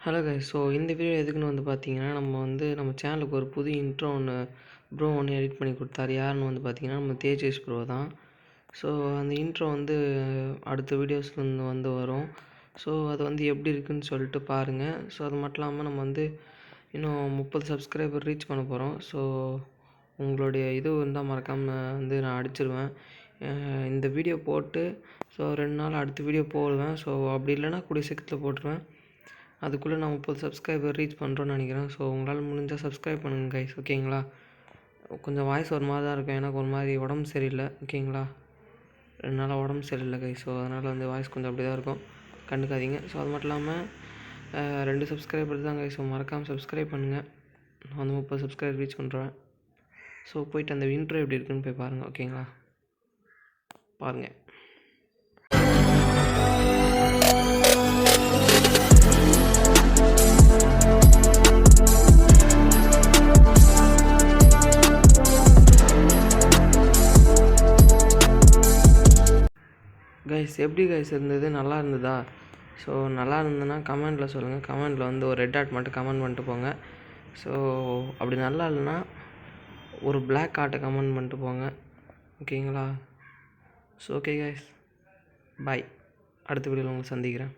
Hello guys. இந்த video எதுக்குன்னு பார்த்தீங்கன்னா, நம்ம சேனலுக்கு ஒரு புது இன்ட்ரோ ஒன்று எடிட் பண்ணி கொடுத்தாரு. யாருன்னு பார்த்தீங்கன்னா, நம்ம தேஜஸ் ப்ரோ தான். அந்த இன்ட்ரோ அடுத்த வீடியோஸ்ல வரும். அது எப்படி இருக்குன்னு சொல்லிட்டு பாருங்கள். அது மட்டும் இல்லாமல் நம்ம இன்னும் 30 சப்ஸ்கிரைபர் ரீச் பண்ண போகிறோம். உங்களுடைய இது இருந்தால் மறக்காமல் நான் அடிச்சிருவேன். இந்த வீடியோ போட்டு 2 நாள் அடுத்த வீடியோ போடுவேன். அப்படி இல்லைன்னா கூடிய சீக்கிரத்தில் போட்டுருவேன். அதுக்குள்ளே நான் 30 சப்ஸ்கிரைபர் ரீச் பண்ணுறோன்னு நினைக்கிறேன். உங்களால் முடிஞ்சால் சப்ஸ்கிரைப் பண்ணுங்கள் கைஸ், ஓகேங்களா? கொஞ்சம் வாய்ஸ் ஒரு மாதிரி தான் இருக்கும், எனக்கு ஒரு மாதிரி உடம்பு சரியில்லை, ஓகேங்களா? 2 நாளாக உடம்பு சரியில்லை கைஸ். அதனால் வாய்ஸ் கொஞ்சம் அப்படி தான் இருக்கும், கண்டுக்காதீங்க. அது மட்டும் இல்லாமல் 2 சப்ஸ்கிரைபர் தான் கைஸ். மறக்காமல் சப்ஸ்கிரைப் பண்ணுங்கள். நான் 30 சப்ஸ்கிரைபர் ரீச் பண்ணுறேன். போயிட்டு அந்த இன்ட்ரோ எப்படி இருக்குன்னு போய் பாருங்கள், ஓகேங்களா? பாருங்கள். கைஸ், எப்படி கைஸ் இருந்தது? நல்லா இருந்ததா? நல்லா இருந்ததுன்னா கமெண்ட்டில் சொல்லுங்கள். கமெண்ட்டில் ஒரு ரெட் ஆட் மட்டும் கமெண்ட் பண்ணிட்டு போங்க. அப்படி நல்லா இல்லைன்னா ஒரு பிளாக் ஆர்ட்டை கமெண்ட் பண்ணிட்டு போங்க, ஓகேங்களா? ஓகே கைஸ், பாய். அடுத்த வீடியோவில் உங்களை சந்திக்கிறேன்.